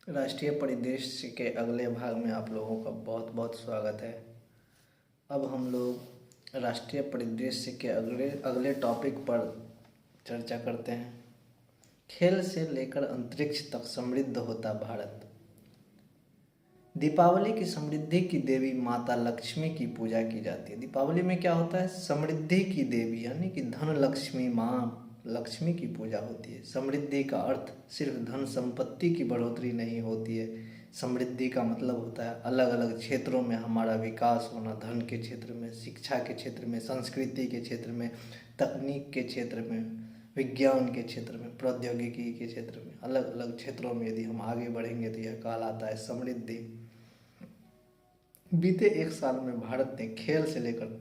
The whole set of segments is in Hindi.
राष्ट्रीय परिदृश्य के अगले भाग में आप लोगों का बहुत बहुत स्वागत है। अब हम लोग राष्ट्रीय परिदृश्य के अगले अगले टॉपिक पर चर्चा करते हैं। खेल से लेकर अंतरिक्ष तक समृद्ध होता भारत। दीपावली की समृद्धि की देवी माता लक्ष्मी की पूजा की जाती है। दीपावली में क्या होता है? समृद्धि की देवी यानी कि धन लक्ष्मी माँ लक्ष्मी की पूजा होती है। समृद्धि का अर्थ सिर्फ धन संपत्ति की बढ़ोतरी नहीं होती है। समृद्धि का मतलब होता है अलग अलग क्षेत्रों में हमारा विकास होना। धन के क्षेत्र में, शिक्षा के क्षेत्र में, संस्कृति के क्षेत्र में, तकनीक के क्षेत्र में, विज्ञान के क्षेत्र में, प्रौद्योगिकी के क्षेत्र में, अलग अलग क्षेत्रों में यदि हम आगे बढ़ेंगे तो यह कहलाता है समृद्धि। बीते एक साल में भारत ने खेल से लेकर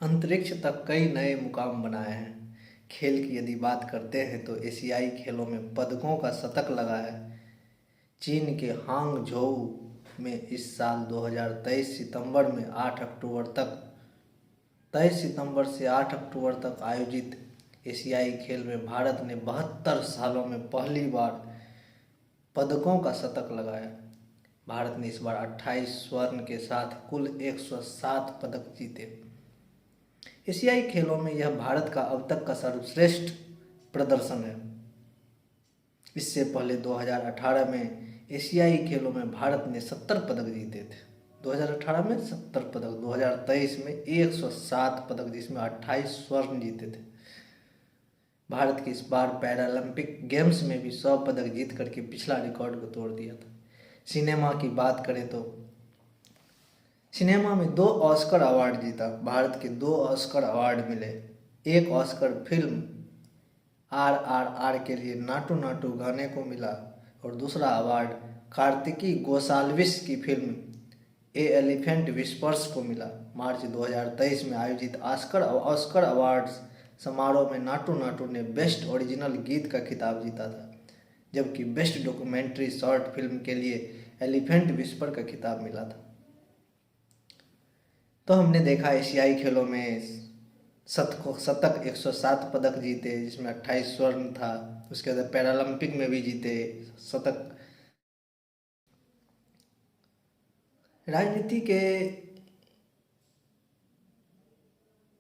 अंतरिक्ष तक कई नए मुकाम बनाए हैं। खेल की यदि बात करते हैं तो एशियाई खेलों में पदकों का शतक लगा है। चीन के हांगझोऊ में इस साल 2023 सितंबर में 8 अक्टूबर तक 23 सितंबर से 8 अक्टूबर तक आयोजित एशियाई खेल में भारत ने 72 सालों में पहली बार पदकों का शतक लगाया। भारत ने इस बार 28 स्वर्ण के साथ कुल 107 पदक जीते। एशियाई खेलों में यह भारत का अब तक का सर्वश्रेष्ठ प्रदर्शन है। इससे पहले 2018 में एशियाई खेलों में भारत ने 70 पदक जीते थे। 2018 में 70 पदक, 2023 में 107 पदक जिसमें 28 स्वर्ण जीते थे। भारत के इस बार पैरालंपिक गेम्स में भी 100 पदक जीत करके पिछला रिकॉर्ड को तोड़ दिया था। सिनेमा की बात करें तो सिनेमा में 2 ऑस्कर अवार्ड जीता। भारत के 2 ऑस्कर अवार्ड मिले। एक ऑस्कर फिल्म RRR के लिए नाटू नाटू गाने को मिला और दूसरा अवार्ड कार्तिकी गोसाल्विस की फिल्म ए एलिफेंट विस्पर्स को मिला। मार्च 2023 में आयोजित ऑस्कर अवार्ड्स समारोह में नाटू नाटू ने बेस्ट ओरिजिनल गीत का खिताब जीता था, जबकि बेस्ट डॉक्यूमेंट्री शॉर्ट फिल्म के लिए एलिफेंट विस्पर का खिताब मिला था। तो हमने देखा एशियाई खेलों में शतक 107 पदक जीते, जिसमें 28 स्वर्ण था। उसके बाद पैरालंपिक में भी जीते शतक। राजनीति के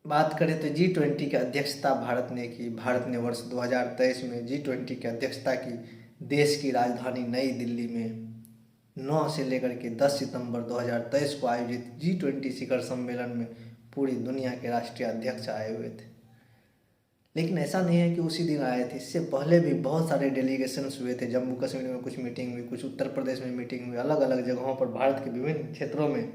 बात करें तो G20 की अध्यक्षता भारत ने की। भारत ने वर्ष 2023 में G20 की अध्यक्षता की। देश की राजधानी नई दिल्ली में 9 से लेकर के 10 सितंबर 2023 को आयोजित G20 शिखर सम्मेलन में पूरी दुनिया के राष्ट्रीय अध्यक्ष आए हुए थे। लेकिन ऐसा नहीं है कि उसी दिन आए थे, इससे पहले भी बहुत सारे डेलीगेशंस हुए थे। जम्मू कश्मीर में कुछ मीटिंग हुई, कुछ उत्तर प्रदेश में मीटिंग हुई, अलग अलग जगहों पर भारत के विभिन्न क्षेत्रों में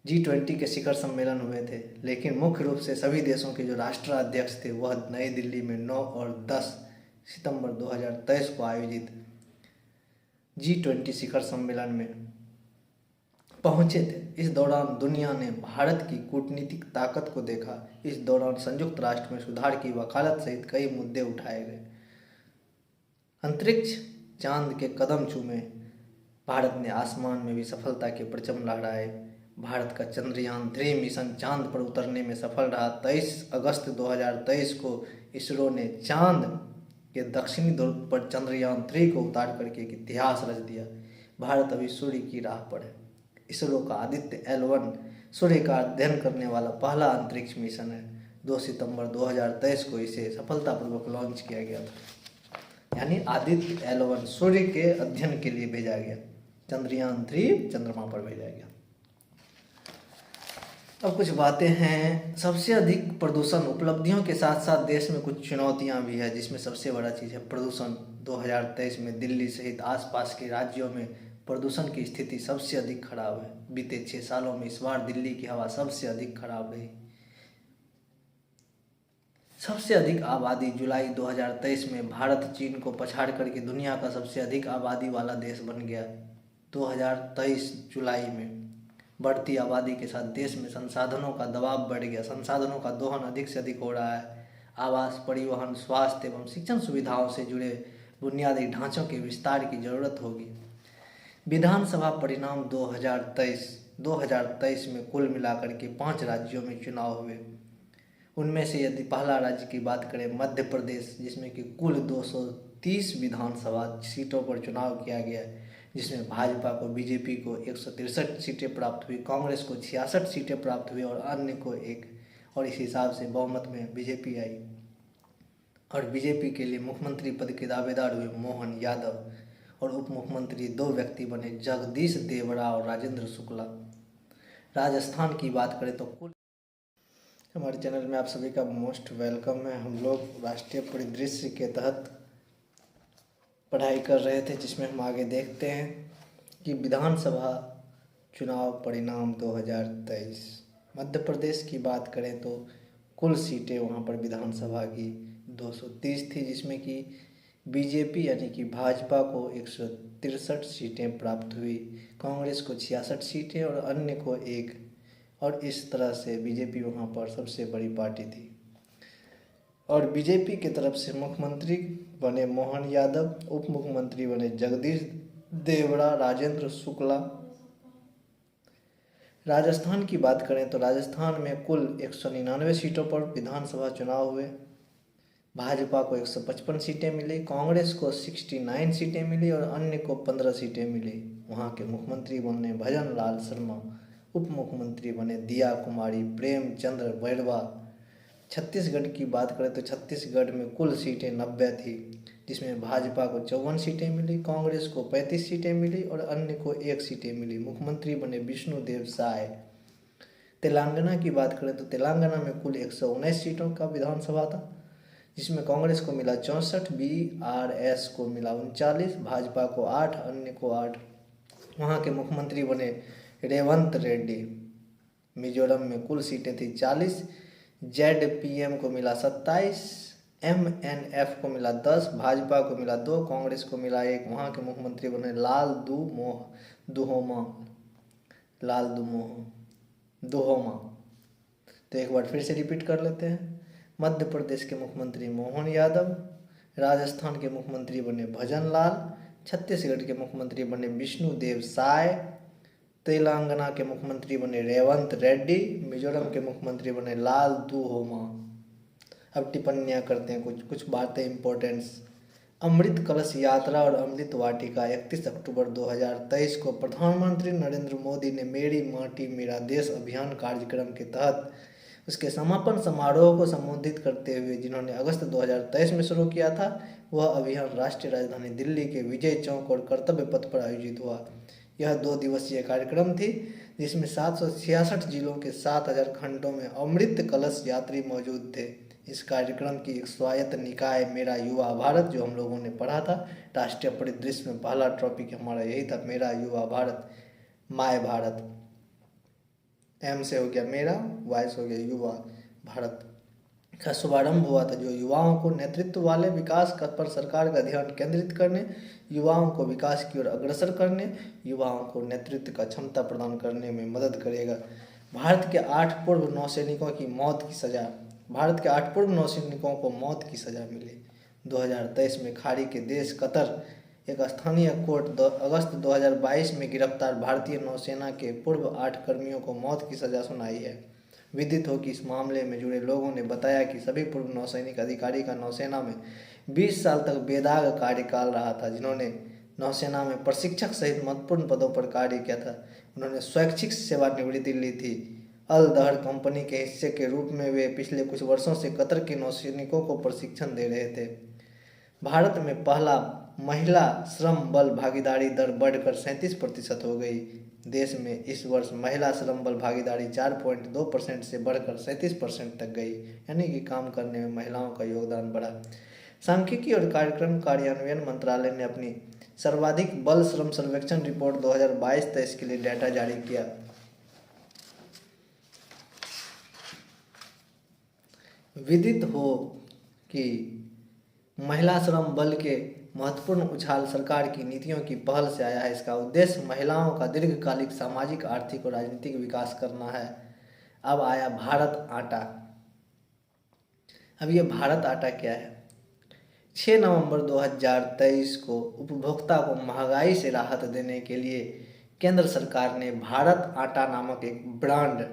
G20 के शिखर सम्मेलन हुए थे। लेकिन मुख्य रूप से सभी देशों के जो राष्ट्राध्यक्ष थे वह नई दिल्ली में 9 और 10 सितंबर 2023 को आयोजित G20 शिखर सम्मेलन में पहुंचे थे। इस दौरान दुनिया ने भारत की कूटनीतिक ताकत को देखा। इस दौरान संयुक्त राष्ट्र में सुधार की वकालत सहित कई मुद्दे उठाए गए। अंतरिक्ष चांद के कदम चूमे। भारत ने आसमान में भी सफलता के परचम लहराए। भारत का चंद्रयान 3 मिशन चांद पर उतरने में सफल रहा। 23 अगस्त 2023 को इसरो ने चांद के दक्षिणी ध्रुव पर चंद्रयान 3 को उतार करके एक इतिहास रच दिया। भारत अभी सूर्य की राह पर है। इसरो का आदित्य L1 सूर्य का अध्ययन करने वाला पहला अंतरिक्ष मिशन है। 2 सितंबर 2023 को इसे सफलतापूर्वक लॉन्च किया गया था। यानी आदित्य L1 सूर्य के अध्ययन के लिए भेजा गया। चंद्रयान 3 चंद्रमा पर भेजा गया। अब कुछ बातें हैं। सबसे अधिक प्रदूषण। उपलब्धियों के साथ साथ देश में कुछ चुनौतियां भी है, जिसमें सबसे बड़ा चीज़ है प्रदूषण। 2023 में दिल्ली सहित आसपास के राज्यों में प्रदूषण की स्थिति सबसे अधिक खराब है। बीते 6 सालों में इस बार दिल्ली की हवा सबसे अधिक खराब रही। सबसे अधिक आबादी। जुलाई 2023 में भारत चीन को पछाड़ करके दुनिया का सबसे अधिक आबादी वाला देश बन गया। 2023 जुलाई में बढ़ती आबादी के साथ देश में संसाधनों का दबाव बढ़ गया। संसाधनों का दोहन अधिक से अधिक हो रहा है। आवास, परिवहन, स्वास्थ्य एवं शिक्षण सुविधाओं से जुड़े बुनियादी ढांचों के विस्तार की जरूरत होगी। विधानसभा परिणाम 2023 में कुल मिलाकर के 5 राज्यों में चुनाव हुए। उनमें से यदि पहला राज्य की बात करें मध्य प्रदेश, जिसमें कि कुल 130 विधानसभा सीटों पर चुनाव किया गया, जिसमें भाजपा को, बीजेपी को 163 सीटें प्राप्त हुई, कांग्रेस को 66 सीटें प्राप्त हुई और अन्य को एक, और इस हिसाब से बहुमत में बीजेपी आई। और बीजेपी के लिए मुख्यमंत्री पद के दावेदार हुए मोहन यादव, और उप मुख्यमंत्री दो व्यक्ति बने, जगदीश देवड़ा और राजेंद्र शुक्ला। राजस्थान की बात करें तो कुल, हमारे चैनल में आप सभी का मोस्ट वेलकम है। हम लोग राष्ट्रीय परिदृश्य के तहत पढ़ाई कर रहे थे, जिसमें हम आगे देखते हैं कि विधानसभा चुनाव परिणाम 2023 मध्य प्रदेश की बात करें तो कुल सीटें वहाँ पर विधानसभा की 230 थी, जिसमें कि बीजेपी यानी कि भाजपा को 163 सीटें प्राप्त हुई, कांग्रेस को 66 सीटें और अन्य को एक, और इस तरह से बीजेपी वहाँ पर सबसे बड़ी पार्टी थी। और बीजेपी की तरफ से मुख्यमंत्री बने मोहन यादव, उप मुख्यमंत्री बने जगदीश देवड़ा, राजेंद्र शुक्ला। राजस्थान की बात करें तो राजस्थान में कुल 199 सीटों पर विधानसभा चुनाव हुए। भाजपा को 155 सीटें मिली, कांग्रेस को 69 सीटें मिली और अन्य को 15 सीटें मिली। वहाँ के मुख्यमंत्री बने भजन लाल शर्मा, उप मुख्यमंत्री बने दिया कुमारी, प्रेमचंद्र बैरवा। छत्तीसगढ़ की बात करें तो छत्तीसगढ़ में कुल सीटें 90 थी, जिसमें भाजपा को 54 सीटें मिली, कांग्रेस को 35 सीटें मिली और अन्य को 1 सीटें मिली। मुख्यमंत्री बने विष्णुदेव साय। तेलंगाना की बात करें तो तेलंगाना में कुल 119 सीटों का विधानसभा था, जिसमें कांग्रेस को मिला 64, BRS को मिला 39, भाजपा को 8, अन्य को 8। वहाँ के मुख्यमंत्री बने रेवंत रेड्डी। मिजोरम में कुल सीटें थी 40, ZPM को मिला 27, MNF को मिला 10, भाजपा को मिला 2, कांग्रेस को मिला 1। वहाँ के मुख्यमंत्री बने लाल दुहोमा। तो एक बार फिर से रिपीट कर लेते हैं। मध्य प्रदेश के मुख्यमंत्री मोहन यादव, राजस्थान के मुख्यमंत्री बने भजन लाल, छत्तीसगढ़ के मुख्यमंत्री बने विष्णुदेव साय, तेलंगाना के मुख्यमंत्री बने रेवंत रेड्डी, मिजोरम के मुख्यमंत्री बने लाल दुहोमा। अब टिप्पणियाँ करते हैं, कुछ बातें इंपॉर्टेंट्स। अमृत कलश यात्रा और अमृत वाटिका 31 अक्टूबर 2023 को प्रधानमंत्री नरेंद्र मोदी ने मेरी माटी मेरा देश अभियान कार्यक्रम के तहत उसके समापन समारोह को संबोधित करते हुए, जिन्होंने अगस्त 2023 में शुरू किया था, वह अभियान राष्ट्रीय राजधानी दिल्ली के विजय चौक और कर्तव्य पथ पर आयोजित हुआ। यह 2 दिवसीय कार्यक्रम थी, जिसमें 766 जिलों के 7000 खंडों में अमृत कलश यात्री मौजूद थे। इस कार्यक्रम की एक स्वायत्त निकाय मेरा युवा भारत, जो हम लोगों ने पढ़ा था राष्ट्रीय परिदृश्य में, पहला टॉपिक हमारा यही था, मेरा युवा भारत, माय भारत। एम से हो गया मेरा, वाई से हो गया युवा भारत का शुभारंभ हुआ था, जो युवाओं को नेतृत्व वाले विकास पर सरकार का ध्यान केंद्रित करने, युवाओं को विकास की ओर अग्रसर करने, युवाओं को नेतृत्व का क्षमता प्रदान करने में मदद करेगा। भारत के 8 पूर्व नौसैनिकों की मौत की सजा। भारत के 8 पूर्व नौसैनिकों को मौत की सजा मिली। 2023 में खाड़ी के देश कतर एक स्थानीय कोर्ट अगस्त 2022 में गिरफ्तार भारतीय नौसेना के पूर्व 8 कर्मियों को मौत की सजा सुनाई है। विदित हो कि इस मामले में जुड़े लोगों ने बताया कि सभी पूर्व नौसैनिक अधिकारी का नौसेना में 20 साल तक बेदाग कार्यकाल रहा था, जिन्होंने नौसेना में प्रशिक्षक सहित महत्वपूर्ण पदों पर कार्य किया था। उन्होंने स्वैच्छिक सेवानिवृत्ति ली थी। अल दहर कंपनी के हिस्से के रूप में वे पिछले कुछ वर्षों से कतर के नौसैनिकों को प्रशिक्षण दे रहे थे। भारत में पहला महिला श्रम बल भागीदारी दर बढ़कर 37% हो गई। देश में इस वर्ष महिला श्रम बल भागीदारी 4.2% से बढ़कर 37% तक गई, यानी कि काम करने में महिलाओं का योगदान बढ़ा। सांख्यिकी और कार्यक्रम कार्यान्वयन मंत्रालय ने अपनी सर्वाधिक बल श्रम सर्वेक्षण रिपोर्ट 2022-23 के लिए डाटा जारी किया। विदित हो कि महिला श्रम बल के महत्वपूर्ण उछाल सरकार की नीतियों की पहल से आया है। इसका उद्देश्य महिलाओं का दीर्घकालिक सामाजिक, आर्थिक और राजनीतिक विकास करना है। अब आया भारत आटा। अब ये भारत आटा क्या है? 6 नवंबर 2023 को उपभोक्ता को महंगाई से राहत देने के लिए केंद्र सरकार ने भारत आटा नामक एक ब्रांड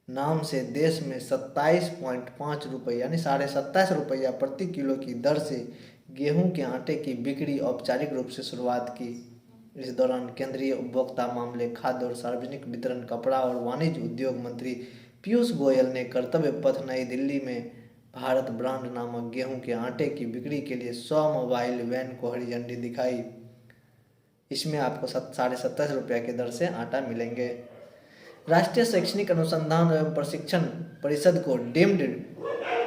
नाम से देश में 27.5 रुपये यानी 27.5 रुपया प्रति किलो की दर से गेहूं के आटे की बिक्री औपचारिक रूप से शुरुआत की। इस दौरान केंद्रीय उपभोक्ता मामले, खाद्य और सार्वजनिक वितरण, कपड़ा और वाणिज्य उद्योग मंत्री पीयूष गोयल ने कर्तव्य पथ नई दिल्ली में भारत ब्रांड नामक गेहूं के आटे की बिक्री के लिए 100 मोबाइल वैन को हरी झंडी दिखाई। इसमें आपको 70.5 रुपये की दर से आटा मिलेंगे। राष्ट्रीय शैक्षणिक अनुसंधान एवं प्रशिक्षण परिषद को डीम्ड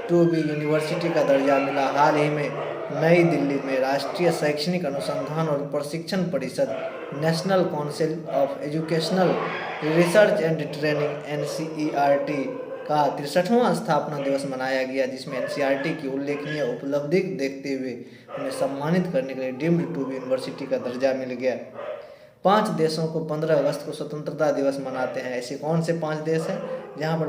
टू बी यूनिवर्सिटी का दर्जा मिला। हाल ही में नई दिल्ली में राष्ट्रीय शैक्षणिक अनुसंधान और प्रशिक्षण परिषद, national council of educational research and training NCERT का 63वां स्थापना दिवस मनाया गया, जिसमें NCERT की उल्लेखनीय उपलब्धि देखते हुए उन्हें सम्मानित करने के लिए डीम्ड टू बी यूनिवर्सिटी का दर्जा मिल गया। 5 देशों को 15 अगस्त को स्वतंत्रता दिवस मनाते हैं। ऐसे कौन से 5 देश हैं जहां पर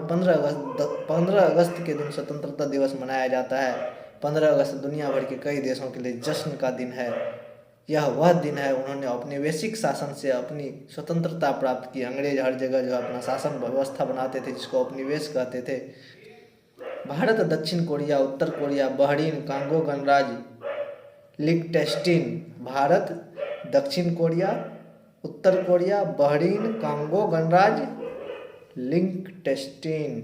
15 अगस्त के दिन स्वतंत्रता दिवस मनाया जाता है? 15 अगस्त दुनिया भर के कई देशों के लिए जश्न का दिन है। यह वह दिन है उन्होंने औपनिवेशिक शासन से अपनी स्वतंत्रता प्राप्त की। अंग्रेज हर जगह जो अपना शासन व्यवस्था बनाते थे, जिसको औपनिवेश कहते थे। भारत, दक्षिण कोरिया, उत्तर कोरिया, बहरीन, कांगो गणराज्य, लिechtenstein। भारत, दक्षिण कोरिया, उत्तर कोरिया, बहरीन, कांगो गणराज्य, लिechtenstein,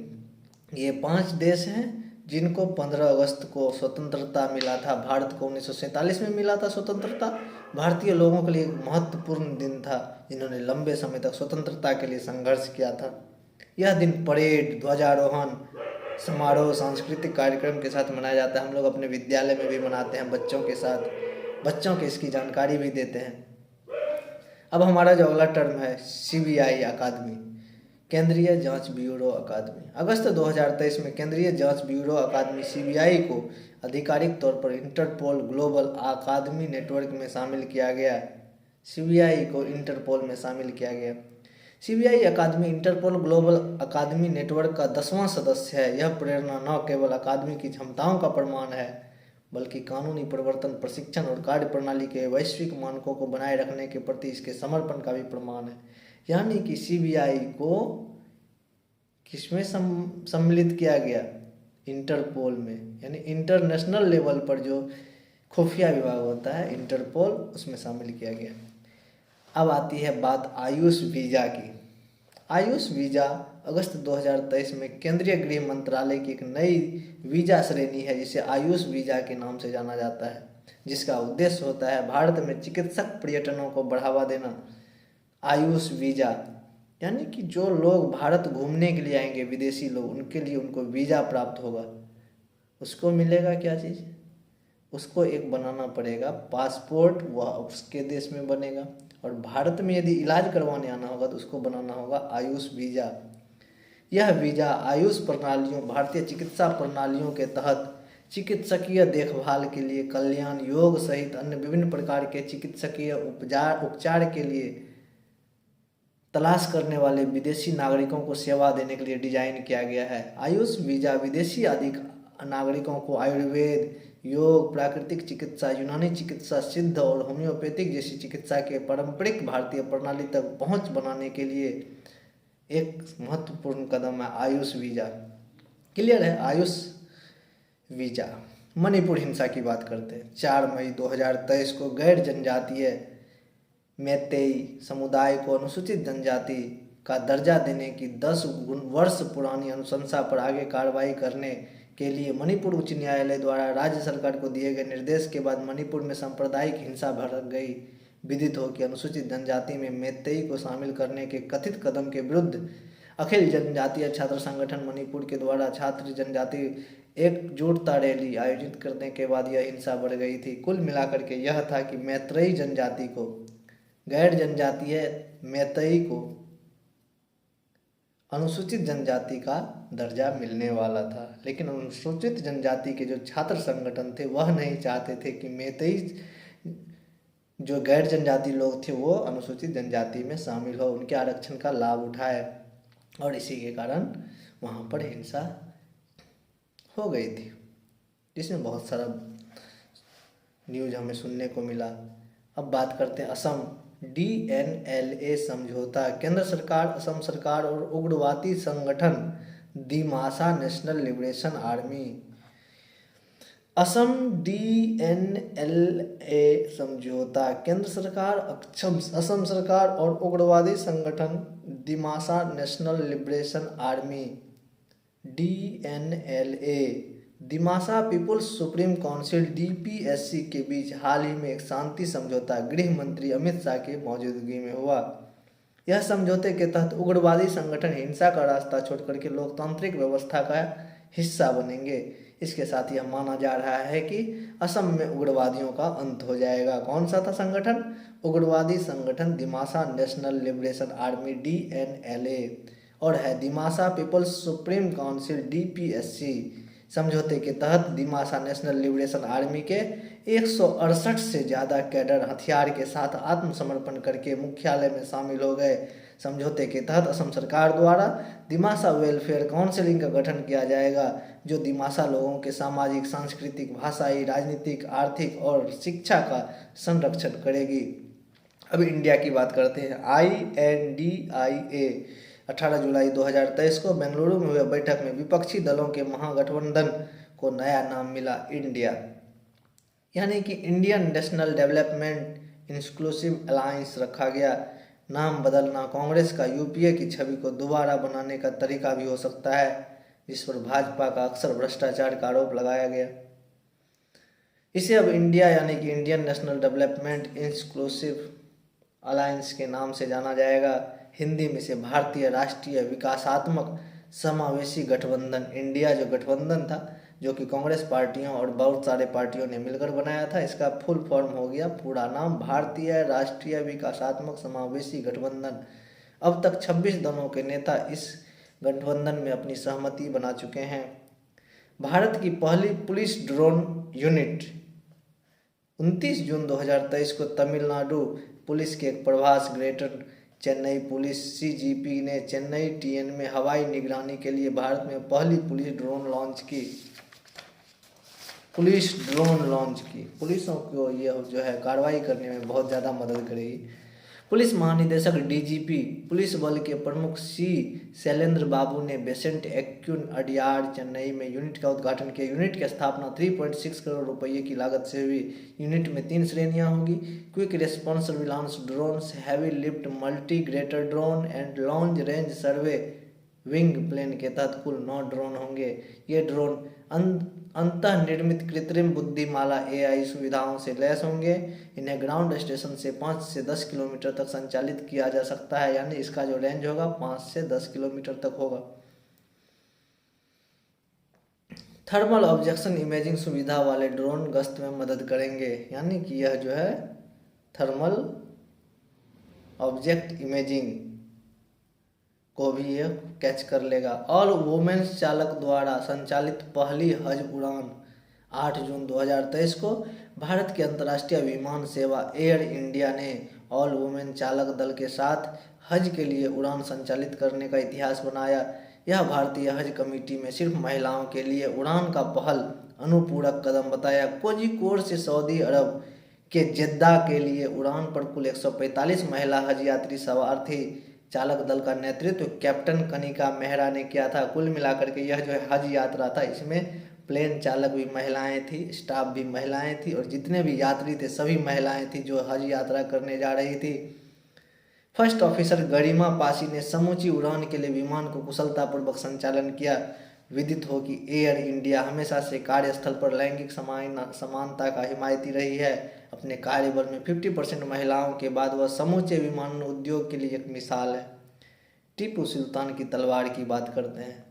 ये 5 देश हैं जिनको 15 अगस्त को स्वतंत्रता मिला था। भारत को 1947 में मिला था स्वतंत्रता। भारतीय लोगों के लिए एक महत्वपूर्ण दिन था, जिन्होंने लंबे समय तक स्वतंत्रता के लिए संघर्ष किया था। यह दिन परेड, ध्वजारोहण समारोह, सांस्कृतिक कार्यक्रम के साथ मनाया जाता है। हम लोग अपने विद्यालय में भी मनाते हैं बच्चों के साथ, बच्चों को इसकी जानकारी भी देते हैं। अब हमारा जो अगला टर्म है CBI अकादमी, केंद्रीय जांच ब्यूरो अकादमी। अगस्त 2023 में केंद्रीय जांच ब्यूरो अकादमी CBI को आधिकारिक तौर पर इंटरपोल ग्लोबल अकादमी नेटवर्क में शामिल किया गया। CBI को इंटरपोल में शामिल किया गया। CBI अकादमी इंटरपोल ग्लोबल अकादमी नेटवर्क का 10वां सदस्य है। यह प्रेरणा न केवल अकादमी की क्षमताओं का प्रमाण है, बल्कि कानूनी प्रवर्तन, प्रशिक्षण और कार्यप्रणाली के वैश्विक मानकों को बनाए रखने के प्रति इसके समर्पण का भी प्रमाण है। यानी कि CBI को किसमें सम्मिलित किया गया? इंटरपोल में, यानी इंटरनेशनल लेवल पर जो खुफिया विभाग होता है इंटरपोल, उसमें शामिल किया गया। अब आती है बात आयुष वीज़ा की। आयुष वीज़ा अगस्त 2023 में केंद्रीय गृह मंत्रालय की एक नई वीज़ा श्रेणी है, जिसे आयुष वीज़ा के नाम से जाना जाता है, जिसका उद्देश्य होता है भारत में चिकित्सक पर्यटनों को बढ़ावा देना। आयुष वीज़ा यानी कि जो लोग भारत घूमने के लिए आएंगे, विदेशी लोग, उनके लिए उनको वीज़ा प्राप्त होगा। उसको मिलेगा क्या चीज़? उसको एक बनाना पड़ेगा पासपोर्ट, वह उसके देश में बनेगा। और भारत में यदि इलाज करवाने आना होगा तो उसको बनाना होगा आयुष वीज़ा। यह वीज़ा आयुष प्रणालियों, भारतीय चिकित्सा प्रणालियों के तहत चिकित्सकीय देखभाल के लिए, कल्याण, योग सहित अन्य विभिन्न प्रकार के चिकित्सकीय उपचार के लिए तलाश करने वाले विदेशी नागरिकों को सेवा देने के लिए डिजाइन किया गया है। आयुष वीज़ा विदेशी अधिक नागरिकों को आयुर्वेद, योग, प्राकृतिक चिकित्सा, यूनानी चिकित्सा, सिद्ध और होम्योपैथिक जैसी चिकित्सा के पारंपरिक भारतीय प्रणाली तक पहुंच बनाने के लिए एक महत्वपूर्ण कदम है आयुष वीज़ा। क्लियर है? आयुष वीज़ा। मणिपुर हिंसा की बात करते हैं। 4 मई 2023 को गैर जनजातीय मैतेई समुदाय को अनुसूचित जनजाति का दर्जा देने की 10 वर्ष पुरानी अनुशंसा पर आगे कार्रवाई करने के लिए मणिपुर उच्च न्यायालय द्वारा राज्य सरकार को दिए गए निर्देश के बाद मणिपुर में सांप्रदायिक हिंसा भड़क गई। विदित हो कि अनुसूचित जनजाति में मैतेई को शामिल करने के कथित कदम के विरुद्ध अखिल जनजातीय छात्र संगठन मणिपुर के द्वारा छात्र जनजाति एकजुटता रैली आयोजित करने के बाद यह हिंसा बढ़ गई थी। कुल मिलाकर के यह था कि मैतेई जनजाति को, गैर जनजातीय मैतेई को अनुसूचित जनजाति का दर्जा मिलने वाला था, लेकिन अनुसूचित जनजाति के जो छात्र संगठन थे वह नहीं चाहते थे कि मैतेई जो गैर जनजाति लोग थे वो अनुसूचित जनजाति में शामिल हो, उनके आरक्षण का लाभ उठाए, और इसी के कारण वहाँ पर हिंसा हो गई थी, जिसमें बहुत सारा न्यूज़ हमें सुनने को मिला। अब बात करते हैं असम DNLA समझौता। केंद्र सरकार, असम सरकार और उग्रवादी संगठन Dimasa national liberation army Assam DNLA समझौता। केंद्र सरकार, असम सरकार और उग्रवादी संगठन Dimasa national liberation army DNLA, Dimasa people's supreme council DPSC के बीच हाल ही में एक शांति समझौता गृह मंत्री अमित शाह की मौजूदगी में हुआ। यह समझौते के तहत उग्रवादी संगठन हिंसा का रास्ता छोड़कर के लोकतांत्रिक व्यवस्था का हिस्सा बनेंगे। इसके साथ यह माना जा रहा है कि असम में उग्रवादियों का अंत हो जाएगा। कौन सा था संगठन? उग्रवादी संगठन Dimasa national liberation army DNLA और है Dimasa people's supreme council DPSC। समझौते के तहत दिमासा नेशनल लिबरेशन आर्मी के 168 से ज़्यादा कैडर हथियार के साथ आत्मसमर्पण करके मुख्यालय में शामिल हो गए। समझौते के तहत असम सरकार द्वारा दिमासा वेलफेयर काउंसिलिंग का गठन किया जाएगा, जो दिमासा लोगों के सामाजिक, सांस्कृतिक, भाषाई, राजनीतिक, आर्थिक और शिक्षा का संरक्षण करेगी। अब इंडिया की बात करते हैं। INDIA 18 जुलाई 2023 को बेंगलुरु में हुए बैठक में विपक्षी दलों के महागठबंधन को नया नाम मिला इंडिया, यानी कि Indian national development inclusive alliance रखा गया। नाम बदलना कांग्रेस का UPA की छवि को दोबारा बनाने का तरीका भी हो सकता है, जिस पर भाजपा का अक्सर भ्रष्टाचार का आरोप लगाया गया। इसे अब इंडिया यानी कि Indian national development inclusive alliance के नाम से जाना जाएगा। हिंदी में इसे भारतीय राष्ट्रीय विकासात्मक समावेशी गठबंधन इंडिया, जो गठबंधन था जो कि कांग्रेस पार्टियों और बहुत सारे पार्टियों ने मिलकर बनाया था, इसका फुल फॉर्म हो गया, पूरा नाम भारतीय राष्ट्रीय विकासात्मक समावेशी गठबंधन। अब तक 26 दलों के नेता इस गठबंधन में अपनी सहमति बना चुके हैं। भारत की पहली पुलिस ड्रोन यूनिट 29 जून 2023 को तमिलनाडु पुलिस के एक Prabhas greater Chennai police CGP ने चेन्नई TN में हवाई निगरानी के लिए भारत में पहली पुलिस ड्रोन लॉन्च की। पुलिसों को ये जो है कार्रवाई करने में बहुत ज़्यादा मदद करेगी। पुलिस महानिदेशक DGP पुलिस बल के प्रमुख C शैलेंद्र बाबू ने बेसेंट एक्यून अडियार चेन्नई में यूनिट का उद्घाटन किया। यूनिट की स्थापना 3.6 करोड़ रुपये की लागत से हुई। यूनिट में 3 श्रेणियां होगी: quick response surveillance drones, heavy lift multi rotor drone and long range survey wing plane के तहत कुल 9 ड्रोन होंगे। ये ड्रोन अंतः निर्मित कृत्रिम बुद्धिमाला AI सुविधाओं से लैस होंगे। इन्हें ग्राउंड स्टेशन से 5 से 10 किलोमीटर तक संचालित किया जा सकता है, यानी इसका जो रेंज होगा 5 से 10 किलोमीटर तक होगा। थर्मल ऑब्जेक्शन इमेजिंग सुविधा वाले ड्रोन गश्त में मदद करेंगे, यानी कि यह जो है थर्मल ऑब्जेक्ट इमेजिंग को भी ये कैच कर लेगा। और वुमेन्स चालक द्वारा संचालित पहली हज उड़ान 8 जून 2023 को भारत की अंतर्राष्ट्रीय विमान सेवा एयर इंडिया ने ऑल वुमेन चालक दल के साथ हज के लिए उड़ान संचालित करने का इतिहास बनाया। यह भारतीय हज कमेटी में सिर्फ महिलाओं के लिए उड़ान का पहल अनुपूरक कदम बताया। कोझिकोड से सऊदी अरब के जेद्दा के लिए उड़ान पर कुल 145 महिला हज यात्री सवार थी। चालक दल का नेतृत्व कैप्टन कनिका मेहरा ने किया था। कुल मिलाकर के यह जो है हज यात्रा था, इसमें प्लेन चालक भी महिलाएं थी, स्टाफ भी महिलाएं थी और जितने भी यात्री थे सभी महिलाएं थी जो हज यात्रा करने जा रही थी। फर्स्ट ऑफिसर गरिमा पासी ने समूची उड़ान के लिए विमान को कुशलतापूर्वक संचालन किया। विदित हो कि एयर इंडिया हमेशा से कार्यस्थल पर लैंगिक समानता का हिमायती रही है। अपने कार्यबल में 50% महिलाओं के बाद वह समूचे विमान उद्योग के लिए एक मिसाल है। टीपू सुल्तान की तलवार की बात करते हैं।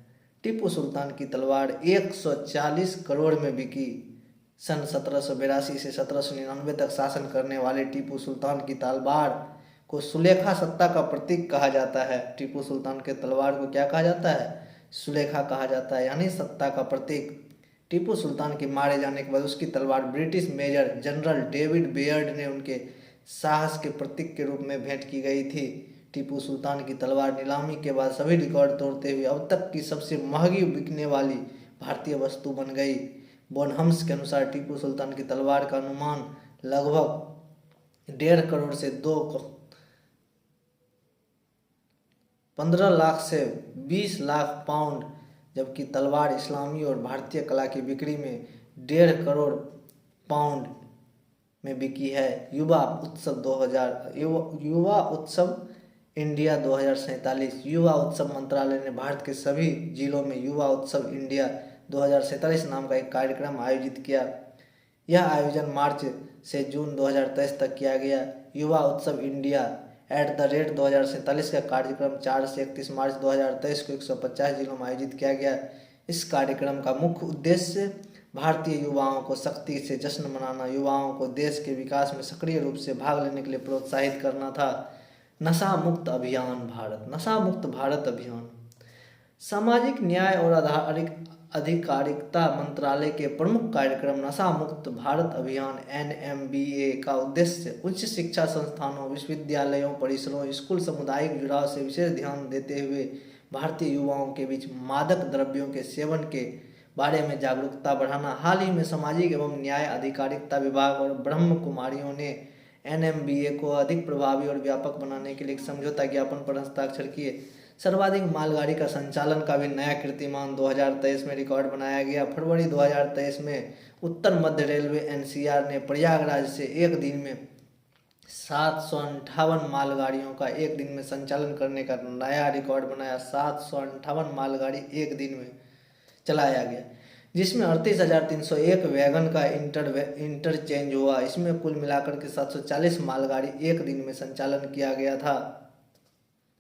टीपू सुल्तान की तलवार 140 करोड़ में बिकी। सन 1782 से 1799 तक शासन करने वाले टीपू सुल्तान की तलवार को सुलेखा सत्ता का प्रतीक कहा जाता है। टीपू सुल्तान के तलवार को क्या कहा जाता है? सुलेखा कहा जाता है, यानी सत्ता का प्रतीक। टीपू सुल्तान के मारे जाने के बाद उसकी तलवार British major general David Baird ने उनके साहस के प्रतीक के रूप में भेंट की गई थी। टीपू सुल्तान की तलवार नीलामी के बाद सभी रिकॉर्ड तोड़ते हुए अब तक की सबसे महंगी बिकने वाली भारतीय वस्तु बन गई। बोनहम्स के अनुसार टीपू सुल्तान की तलवार का अनुमान लगभग 1.5 करोड़ से 15 लाख से 20 लाख पाउंड, जबकि तलवार इस्लामी और भारतीय कला की बिक्री में 1.5 करोड़ पाउंड में बिकी है। युवा उत्सव इंडिया 2047। युवा उत्सव मंत्रालय ने भारत के सभी जिलों में युवा उत्सव इंडिया 2047 नाम का एक कार्यक्रम आयोजित किया। यह आयोजन मार्च से जून 2023 तक किया गया। युवा उत्सव इंडिया @2047 का कार्यक्रम 4 से 31 मार्च 2023 को 150 जिलों में आयोजित किया गया। इस कार्यक्रम का मुख्य उद्देश्य भारतीय युवाओं को सख्ती से जश्न मनाना, युवाओं को देश के विकास में सक्रिय रूप से भाग लेने के लिए प्रोत्साहित करना था। नशा मुक्त भारत अभियान। सामाजिक न्याय और अधिकारिता मंत्रालय के प्रमुख कार्यक्रम नशा मुक्त भारत अभियान NMBA का उद्देश्य उच्च शिक्षा संस्थानों, विश्वविद्यालयों, परिसरों, स्कूल सामुदायिक जुड़ाव से विशेष ध्यान देते हुए भारतीय युवाओं के बीच मादक द्रव्यों के सेवन के बारे में जागरूकता बढ़ाना। हाल ही में सामाजिक एवं न्याय अधिकारिता विभाग और ब्रह्म कुमारियों ने NMBA को अधिक प्रभावी और व्यापक बनाने के लिए एक समझौता ज्ञापन पर हस्ताक्षर किए। सर्वाधिक मालगाड़ी का संचालन का भी नया कीर्तिमान 2023 में रिकॉर्ड बनाया गया। फरवरी 2023 में उत्तर मध्य रेलवे NCR ने प्रयागराज से एक दिन में 758 मालगाड़ियों का एक दिन में संचालन करने का नया रिकॉर्ड बनाया। 758 मालगाड़ी एक दिन में चलाया गया, जिसमें 38,301 वैगन का इंटरचेंज हुआ। इसमें कुल मिलाकर के 740 मालगाड़ी एक दिन में संचालन किया गया था।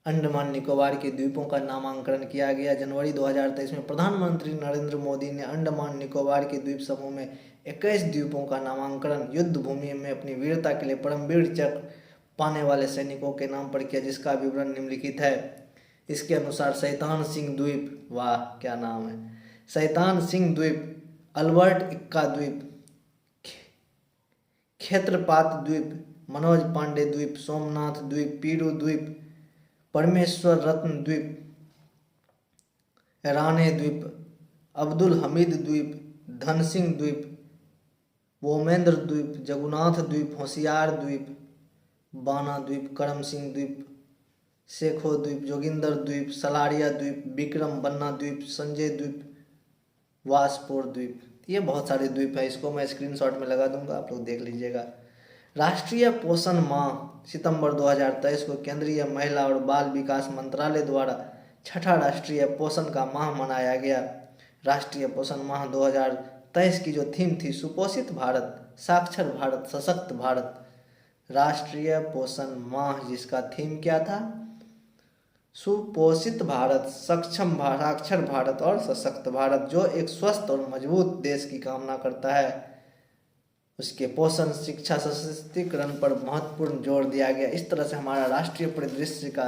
अंडमान निकोबार के द्वीपों का नामांकन किया गया। जनवरी 2023 में प्रधानमंत्री नरेंद्र मोदी ने अंडमान निकोबार के द्वीप समूह में 21 द्वीपों का नामांकन युद्ध भूमि में अपनी वीरता के लिए परमवीर चक्र पाने वाले सैनिकों के नाम पर किया, जिसका विवरण निम्नलिखित है। इसके अनुसार शैतान सिंह द्वीप, वाह क्या नाम है, शैतान सिंह द्वीप, अल्बर्ट इक्का द्वीप, क्षेत्रपात द्वीप, मनोज पांडे द्वीप, सोमनाथ द्वीप, पीरू द्वीप, परमेश्वर रत्न द्वीप, राणे द्वीप, अब्दुल हमीद द्वीप, धन सिंह द्वीप, बोमेंद्र द्वीप, जगुनाथ द्वीप, होशियार द्वीप, बाना द्वीप, करम सिंह द्वीप, शेखो द्वीप, जोगिंदर द्वीप, सलारिया द्वीप, विक्रम बन्ना द्वीप, संजय द्वीप, वासपुर द्वीप। ये बहुत सारे द्वीप है, इसको मैं स्क्रीनशॉट में लगा दूंगा, आप लोग देख लीजिएगा। राष्ट्रीय पोषण माह सितंबर 2023 को केंद्रीय महिला और बाल विकास मंत्रालय द्वारा 6ठा राष्ट्रीय पोषण का माह मनाया गया। राष्ट्रीय पोषण माह 2023 की जो थीम थी, सुपोषित भारत, साक्षर भारत, सशक्त भारत। राष्ट्रीय पोषण माह जिसका थीम क्या था, सुपोषित भारत, सक्षम भारत, साक्षर भारत और सशक्त भारत, जो एक स्वस्थ और मजबूत देश की कामना करता है। उसके पोषण, शिक्षा, सशक्तिकरण पर महत्वपूर्ण जोर दिया गया। इस तरह से हमारा राष्ट्रीय परिदृश्य का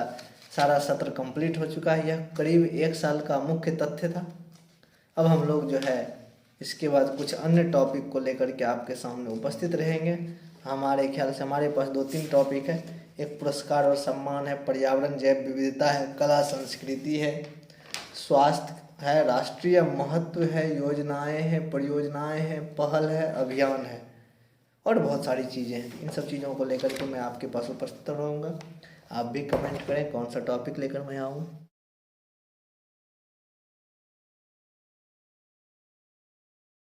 सारा सत्र कंप्लीट हो चुका है। यह करीब 1 साल का मुख्य तथ्य था। अब हम लोग जो है इसके बाद कुछ अन्य टॉपिक को लेकर के आपके सामने उपस्थित रहेंगे। हमारे ख्याल से हमारे पास 2-3 टॉपिक है। एक पुरस्कार और सम्मान है, पर्यावरण जैव विविधता है, कला संस्कृति है, स्वास्थ्य है, राष्ट्रीय महत्व है, योजनाएं हैं, परियोजनाएं हैं, पहल है, अभियान है और बहुत सारी चीज़ें हैं। इन सब चीज़ों को लेकर के मैं आपके पास उपस्थित रहूँगा। आप भी कमेंट करें कौन सा टॉपिक लेकर मैं आऊँ।